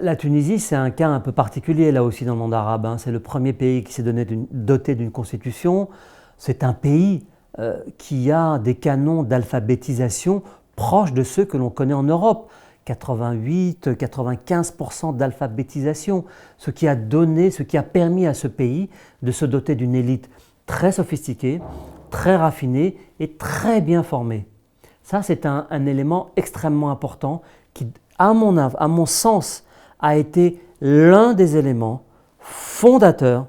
La Tunisie, c'est un cas un peu particulier là aussi dans le monde arabe, hein. C'est le premier pays qui s'est doté d'une constitution. C'est un pays qui a des canons d'alphabétisation proches de ceux que l'on connaît en Europe. 88-95% d'alphabétisation, ce qui a permis à ce pays de se doter d'une élite très sophistiquée, très raffinée et très bien formée. Ça, c'est un élément extrêmement important qui, à mon sens, a été l'un des éléments fondateurs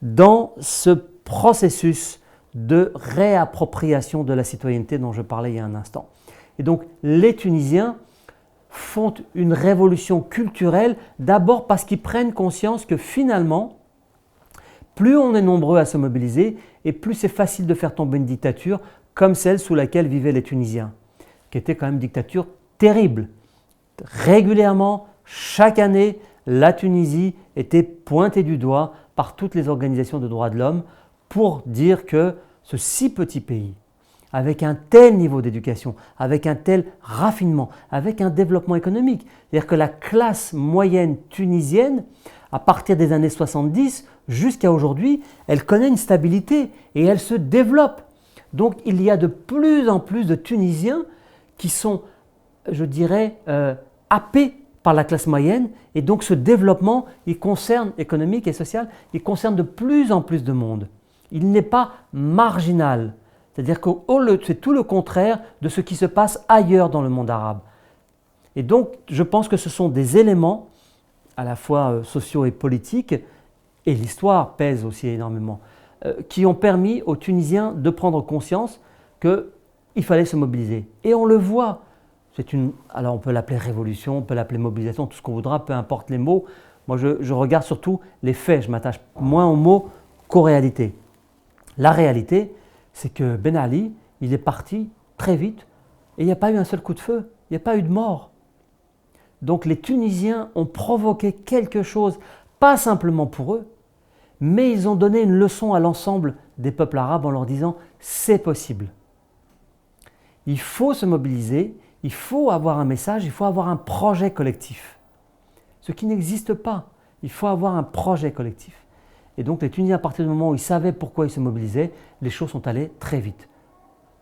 dans ce processus de réappropriation de la citoyenneté dont je parlais il y a un instant. Et donc, les Tunisiens font une révolution culturelle, d'abord parce qu'ils prennent conscience que finalement, plus on est nombreux à se mobiliser et plus c'est facile de faire tomber une dictature comme celle sous laquelle vivaient les Tunisiens, qui était quand même une dictature terrible. Régulièrement, chaque année, la Tunisie était pointée du doigt par toutes les organisations de droits de l'homme pour dire que ce si petit pays, avec un tel niveau d'éducation, avec un tel raffinement, avec un développement économique, c'est-à-dire que la classe moyenne tunisienne, à partir des années 70 jusqu'à aujourd'hui, elle connaît une stabilité et elle se développe. Donc il y a de plus en plus de Tunisiens qui sont, je dirais, happés par la classe moyenne, et donc ce développement, il concerne, économique et social, il concerne de plus en plus de monde. Il n'est pas marginal, c'est-à-dire que c'est tout le contraire de ce qui se passe ailleurs dans le monde arabe. Et donc je pense que ce sont des éléments à la fois sociaux et politiques, et l'histoire pèse aussi énormément, qui ont permis aux Tunisiens de prendre conscience qu'il fallait se mobiliser. Et on le voit. Alors on peut l'appeler révolution, on peut l'appeler mobilisation, tout ce qu'on voudra, peu importe les mots. Moi je regarde surtout les faits, je m'attache moins aux mots qu'aux réalités. La réalité, c'est que Ben Ali, il est parti très vite et il n'y a pas eu un seul coup de feu, il n'y a pas eu de mort. Donc les Tunisiens ont provoqué quelque chose, pas simplement pour eux, mais ils ont donné une leçon à l'ensemble des peuples arabes en leur disant « c'est possible ». Il faut se mobiliser, il faut avoir un message, il faut avoir un projet collectif. Ce qui n'existe pas, il faut avoir un projet collectif. Et donc les Tunisiens, à partir du moment où ils savaient pourquoi ils se mobilisaient, les choses sont allées très vite.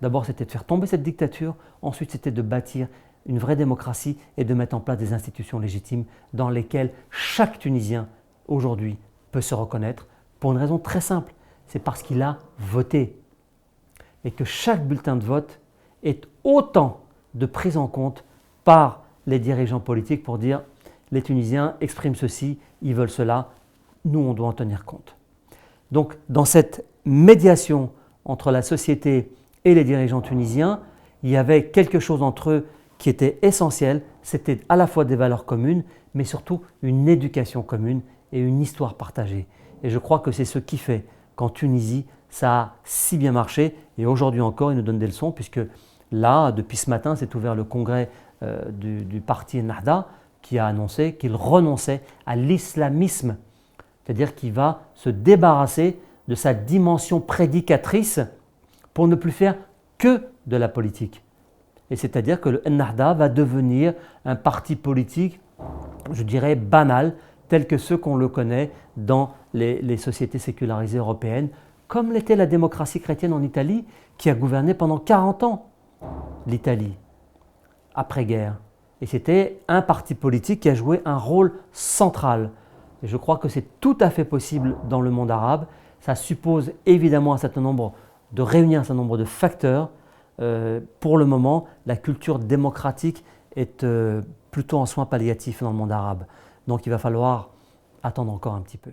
D'abord, c'était de faire tomber cette dictature, ensuite c'était de bâtir une vraie démocratie et de mettre en place des institutions légitimes dans lesquelles chaque Tunisien, aujourd'hui, peut se reconnaître pour une raison très simple, c'est parce qu'il a voté. Et que chaque bulletin de vote est autant de prise en compte par les dirigeants politiques pour dire les Tunisiens expriment ceci, ils veulent cela, nous on doit en tenir compte. Donc dans cette médiation entre la société et les dirigeants tunisiens, il y avait quelque chose entre eux qui était essentiel, c'était à la fois des valeurs communes, mais surtout une éducation commune et une histoire partagée. Et je crois que c'est ce qui fait qu'en Tunisie, ça a si bien marché, et aujourd'hui encore, ils nous donnent des leçons, puisque là, depuis ce matin, s'est ouvert le congrès du parti Ennahda, qui a annoncé qu'il renonçait à l'islamisme, c'est-à-dire qu'il va se débarrasser de sa dimension prédicatrice pour ne plus faire que de la politique. Et c'est-à-dire que le Ennahda va devenir un parti politique, je dirais, banal, tel que ceux qu'on le connaît dans les sociétés sécularisées européennes, comme l'était la démocratie chrétienne en Italie, qui a gouverné pendant 40 ans l'Italie, après-guerre. Et c'était un parti politique qui a joué un rôle central. Et je crois que c'est tout à fait possible dans le monde arabe. Ça suppose évidemment de réunir un certain nombre de facteurs. Pour le moment, la culture démocratique est plutôt en soins palliatifs dans le monde arabe. Donc il va falloir attendre encore un petit peu.